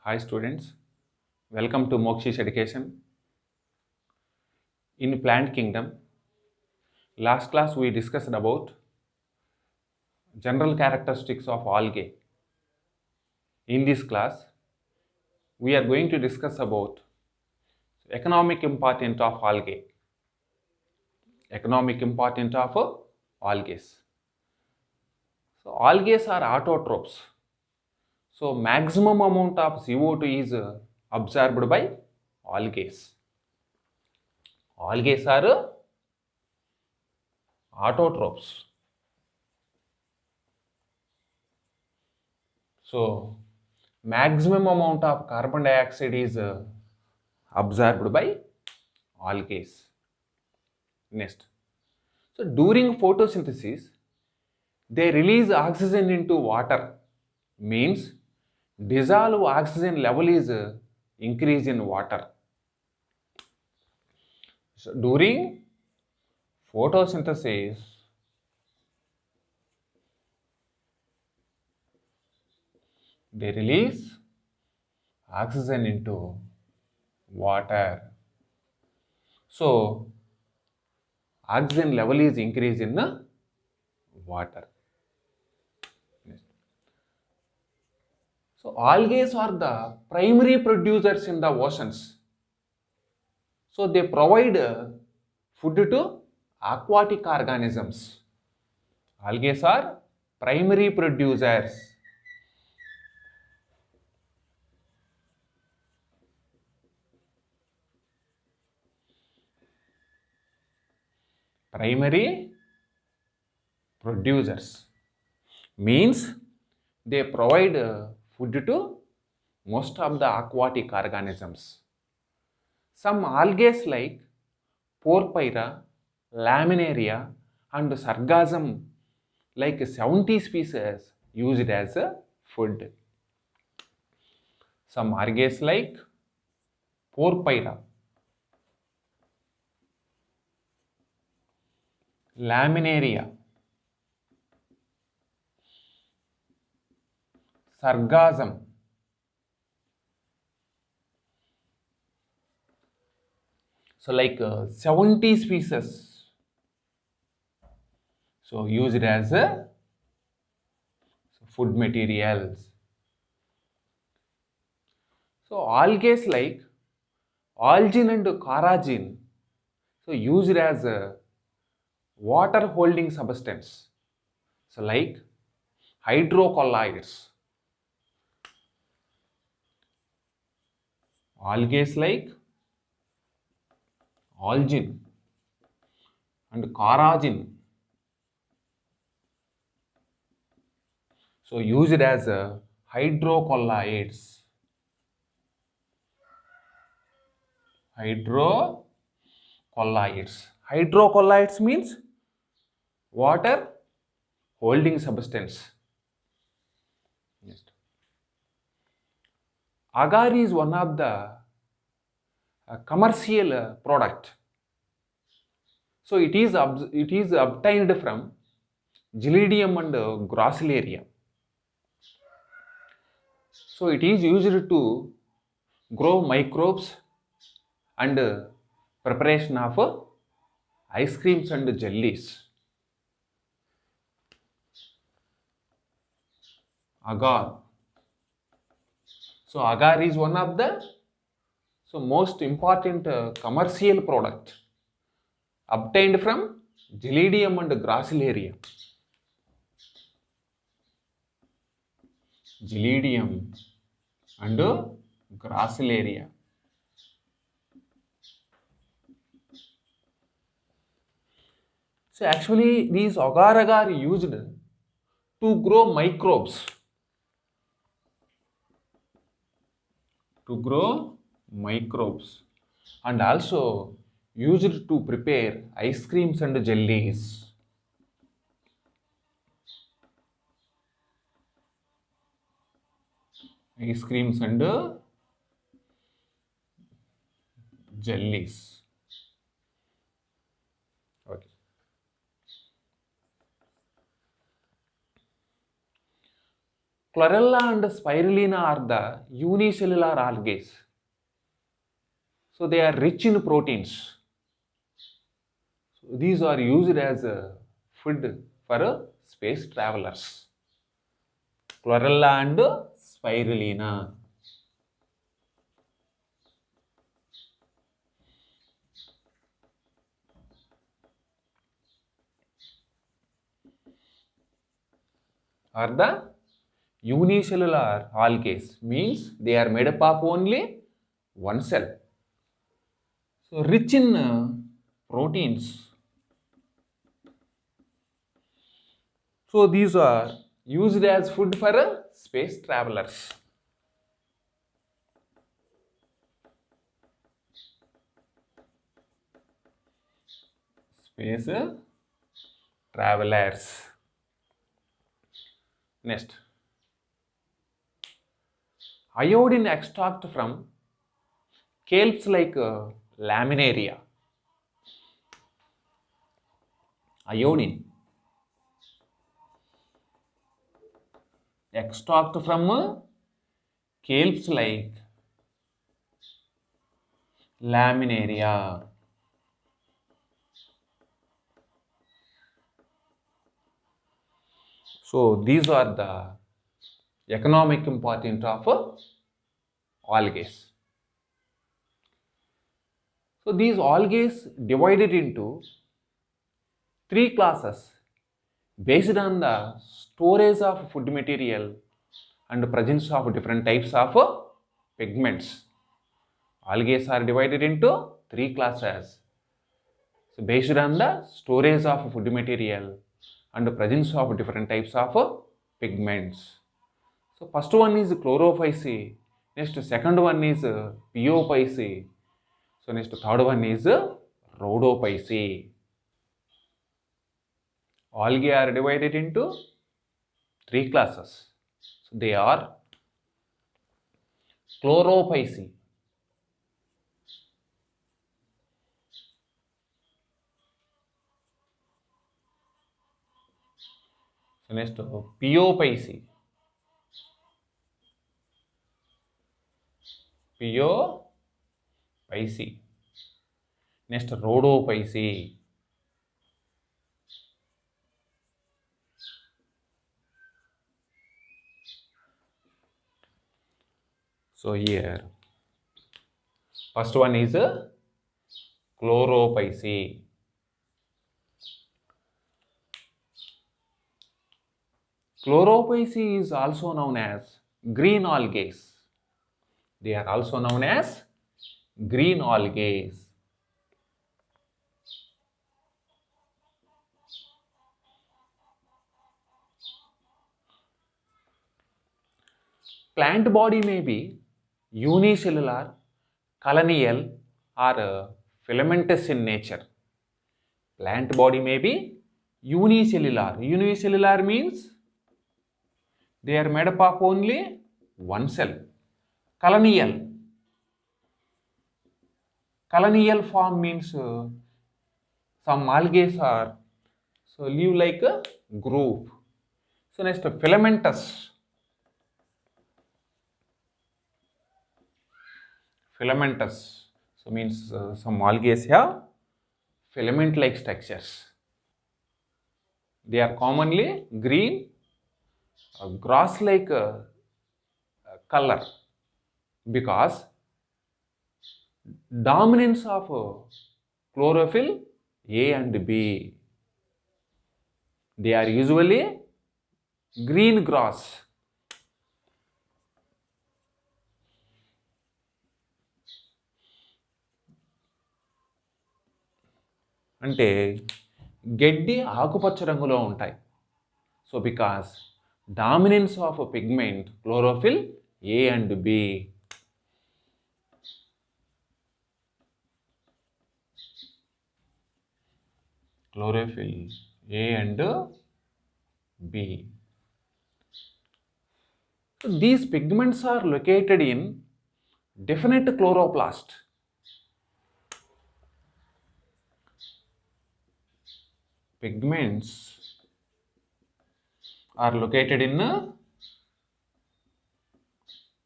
Hi students, welcome to Mokshish Education. In Plant Kingdom, last class we discussed about general characteristics of algae. In this class, we are going to discuss about economic importance of algae. Economic importance of algae. So algae are autotrophs. So maximum amount of CO2 is absorbed by algae. Algae are autotrophs. So maximum amount of carbon dioxide is absorbed by algae. Next. So during photosynthesis, they release oxygen into water. Means dissolve oxygen level is increase in water. So during photosynthesis, they release oxygen into water. So oxygen level is increase in the water. So algae are the primary producers in the oceans. So they provide food to aquatic organisms. Algae are primary producers. Primary producers means they provide food to most of the aquatic organisms. Some algae like Porphyra, Laminaria and Sargassum like 70 species used as a food. Some algae like Porphyra, Laminaria, Sargassum, so like 70 species, so used as food materials. So algae like algin and carrageen, so used as a water holding substance, so like hydrocolloids. Algae like algin and carrageen, so used as hydrocolloids. Hydrocolloids. Hydrocolloids means water holding substance. Next. Agar is one of the commercial product. So it is obtained from Gelidium and Gracilaria. So it is used to grow microbes and preparation of ice creams and jellies. Agar. So agar is one of the most important commercial product obtained from Gelidium and Gracilaria. Gelidium and Gracilaria. So actually these agar-agar used to grow microbes. To grow microbes and also used to prepare ice creams and jellies. Ice creams and jellies. Okay. Chlorella and spirulina are the unicellular algae. So they are rich in proteins. So these are used as food for space travelers. Chlorella and spirulina. Are the unicellular algae, means they are made up of only one cell. So rich in proteins. So these are used as food for space travelers. Space travelers. Next, iodine extract from kelps like laminaria. Iodine extract from kelps like laminaria. So these are the economic importance of algae. So these algae divided into three classes based on the storage of food material and presence of different types of pigments. Algae are divided into three classes. So based on the storage of food material and the presence of different types of pigments. So first one is chlorophyce. Next second one is piophyce. So next third one is rhodophyce. Algae are divided into three classes. So they are chlorophyce. So next piophyce. Piophyce. Next rhodophyce. So here first one is chlorophyce. Chlorophyce is also known as green algae. They are also known as green algae. Plant body may be unicellular, colonial, or filamentous in nature. Plant body may be unicellular. Unicellular means they are made up of only one cell. Colonial. Colonial form means some algae are so live like a group. So next filamentous. Filamentous. So means some algae have filament like structures. They are commonly green, grass like color because dominance of chlorophyll A and B. They are usually green grass. అంటే గడ్డి ఆకుపచ్చ రంగులో ఉంటాయి. So because dominance of pigment chlorophyll A and B. Chlorophyll A and B. So these pigments are located in definite chloroplast. Pigments are located in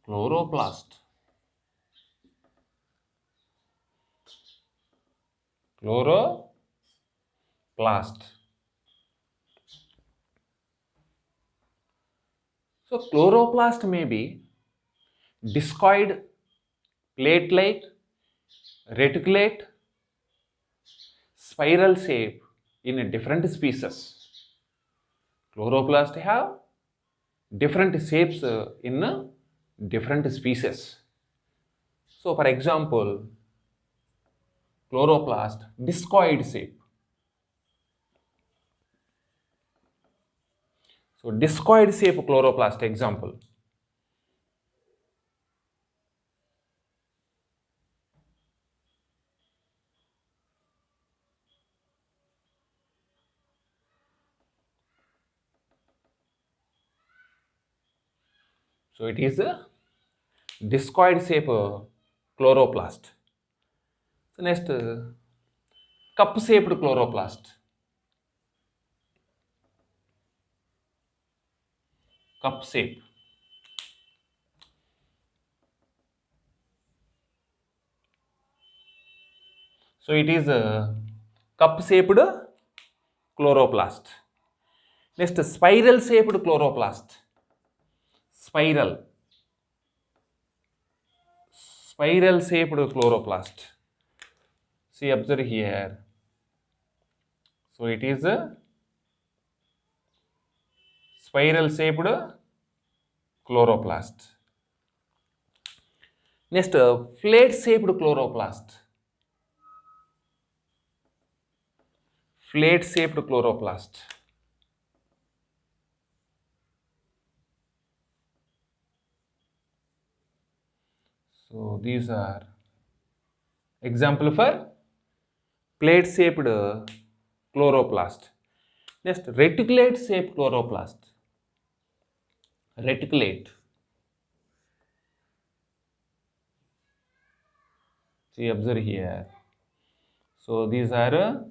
Chloroplast. Chloroplast. So chloroplast may be discoid, plate-like, reticulate, spiral shape in a different species. Chloroplast have different shapes in different species. So for example, chloroplast discoid shape. So discoid shape chloroplast example. So it is a discoid shape chloroplast. So next, cup shaped chloroplast. Cup shape. So it is a cup shaped chloroplast. Next, spiral shaped chloroplast. Spiral shaped chloroplast. See, observe here. So it is a spiral shaped chloroplast. Next, plate shaped chloroplast. Plate shaped chloroplast. So these are example for plate shaped chloroplast. Next, reticulate shaped chloroplast. Reticulate. See, observe here. So these are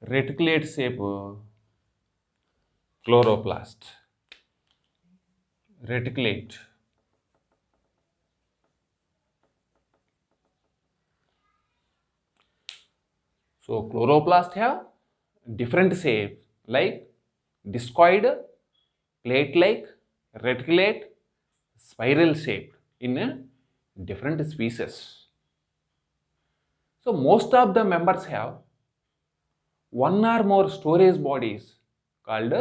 reticulate shape chloroplast. Reticulate. So chloroplast have different shapes like discoid, plate-like, reticulate, spiral shaped in a different species. So most of the members have one or more storage bodies called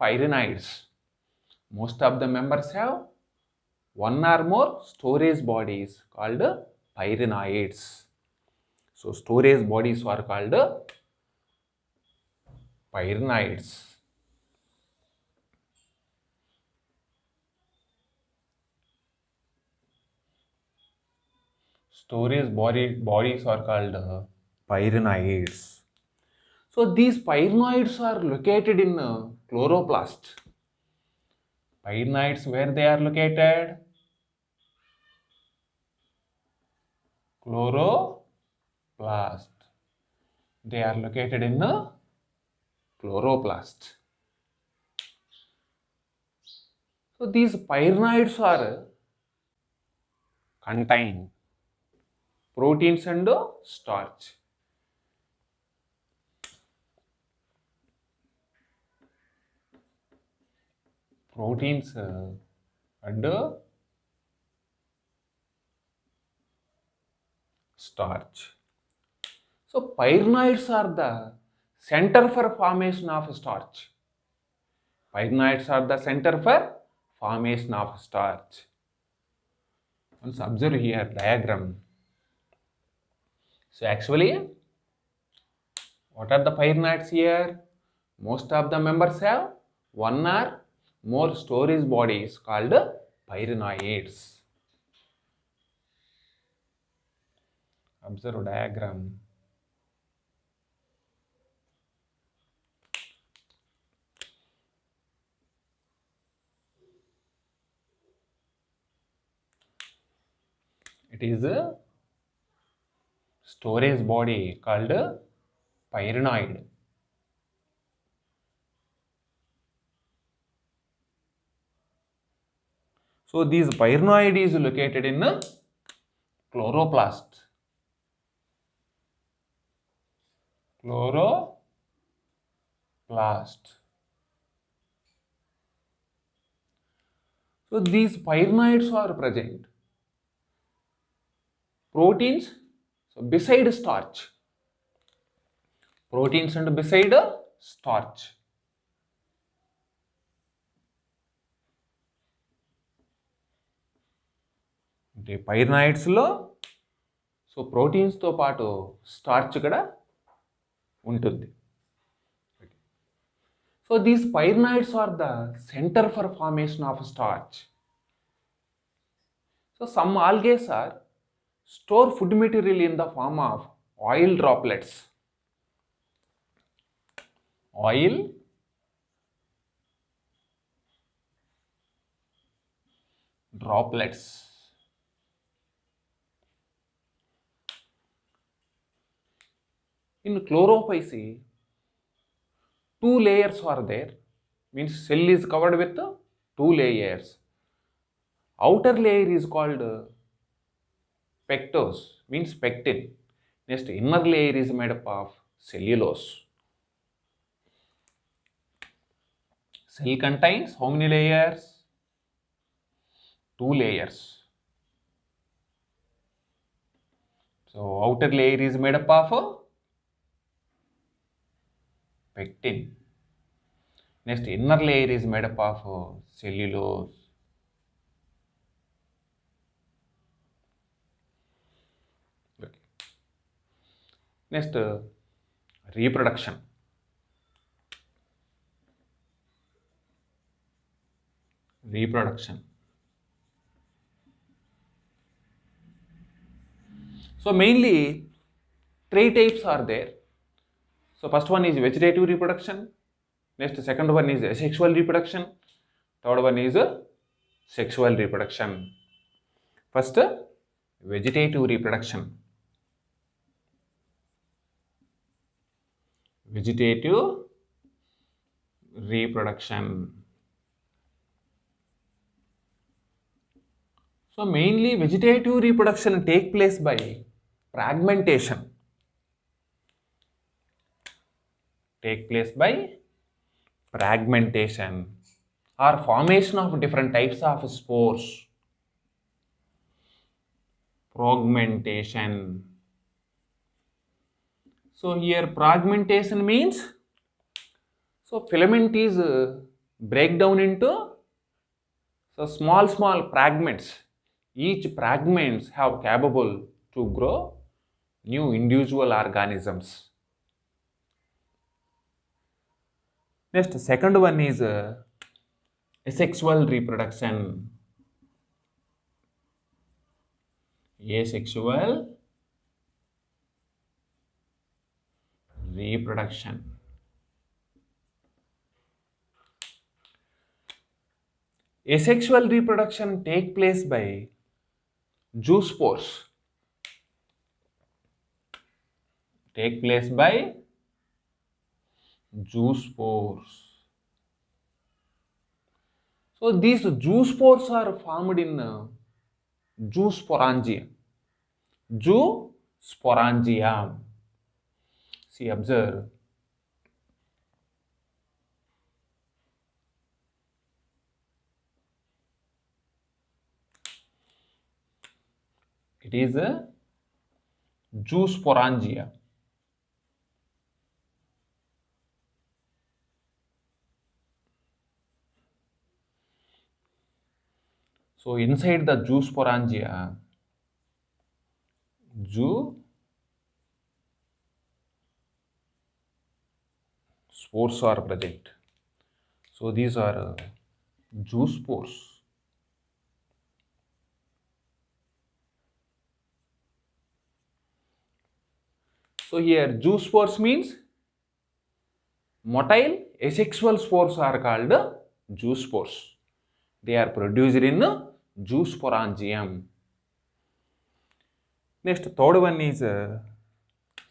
pyrannids. Most of the members have one or more storage bodies called pyrannids. So storage bodies are called pyrannids. Storage bodies are called pyrannids. So these pyrannids are located in chloroplast. Pyrannids, where they are located? Chloroplast. They are located in the chloroplast. So these pyrannids are contain proteins and starch. Proteins and starch. So pyrannids are the center for formation of starch. Pyrannids are the center for formation of starch. Once observe here diagram. So actually, what are the pyrannids here? Most of the members have one or more storage bodies called pyrannids. Observe diagram. It is a storage body called pyranid. So these pyrenoid is located in chloroplast. Chloroplast. So these pyrenoids are present. Proteins, so beside starch. Proteins and beside starch. అంటే పైర్నాయిడ్స్లో so ప్రోటీన్స్తో పాటు starch కూడా ఉంటుంది. So these pyrenoids are the centre for formation of starch. So some algaes are store food material in the form of oil droplets. Oil droplets. In chlorophyce, two layers are there, means cell is covered with two layers. Outer layer is called pectose, means pectin. Next, inner layer is made up of cellulose. Cell contains how many layers? Two layers. So outer layer is made up of pectin. Next, inner layer is made up of cellulose. Okay. Next, reproduction. Reproduction. So mainly 3 types are there. So first one is vegetative reproduction. Next, second one is asexual reproduction. Third one is sexual reproduction. First, vegetative reproduction. Vegetative reproduction. So mainly vegetative reproduction take place by fragmentation. Take place by fragmentation or formation of different types of spores. Fragmentation. So here fragmentation means, so filament is break down into so small fragments. Each fragments have capable to grow new individual organisms. Next, second one is asexual reproduction. Asexual reproduction. Asexual reproduction take place by zoospores. Take place by zoospores. So these zoospores are formed in zoosporangia. Zoosporangia. See, observe. It is a zoosporangia. So inside the zoosporangia, spores are present. So these are zoospores. So here zoospores means motile asexual spores are called zoospores. They are produced in zoosporangium. Next, third one is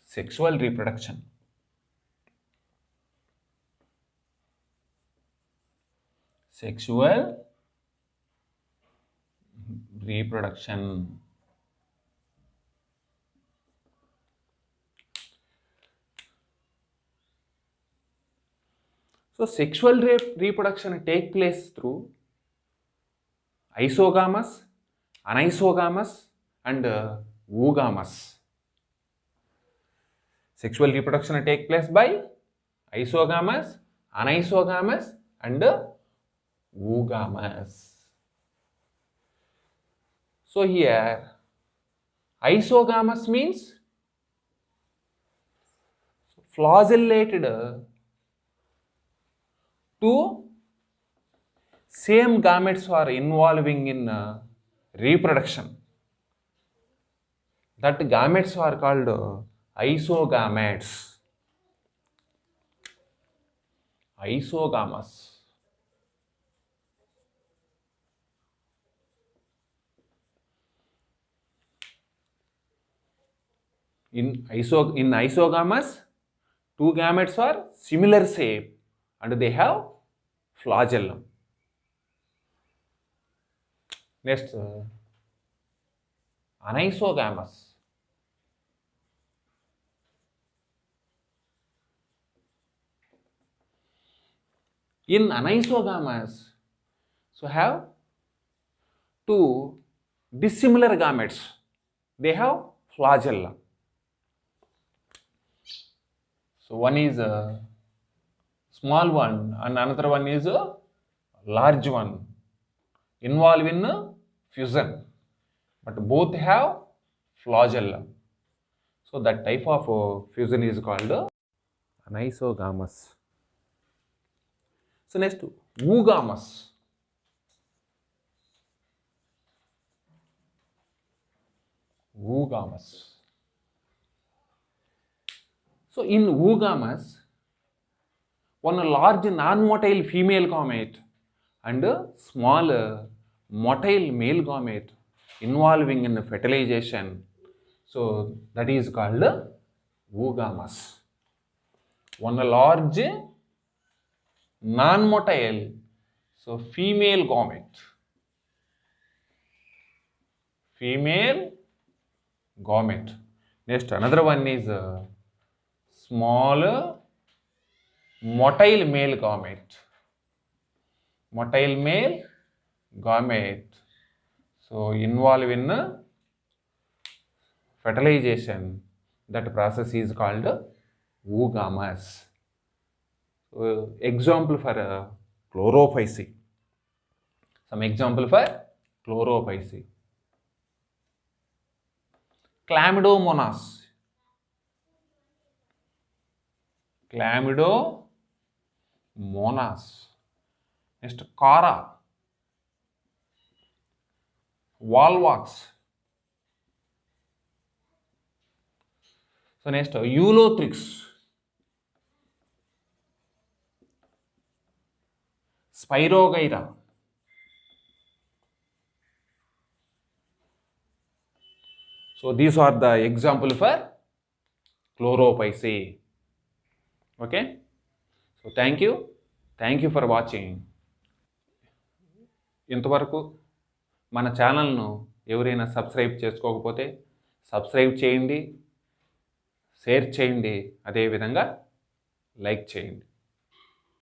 sexual reproduction. Sexual reproduction. So sexual reproduction take place through isogamous, anisogamous and oogamous. Sexual reproduction take place by isogamous, anisogamous and oogamous. So here isogamous means flagellated two same gametes are involving in reproduction. That gametes are called isogametes. Isogamous. In isogamous, two gametes are similar shape and they have flagellum. Next, anisogamous. In anisogamous, so have two dissimilar gametes. They have flagella. So one is a small one and another one is a large one involved in fusion, but both have flagella. So that type of fusion is called anisogamous. So next, oogamous. Oogamous. So in oogamous, one large non-motile female gamete and a small motile male gamete involving in fertilization. So that is called oogamous. One large non-motile, so female gamete. Female gamete. Next, another one is small motile male gamete. Motile male gamete. So involved in fertilization. That process is called oogamous. So example for chlorophycy. Some example for chlorophycy. Chlamydomonas. Chlamydomonas. Next, Cara. Volvox. So next, Eulothrix. Spirogyra. So these are the example for chlorophycy. Okay. So thank you for watching. ఇంతవరకు మన ఛానల్ను ఎవరైనా subscribe చేసుకోకపోతే subscribe చేయండి, share చేయండి, అదేవిధంగా like చేయండి.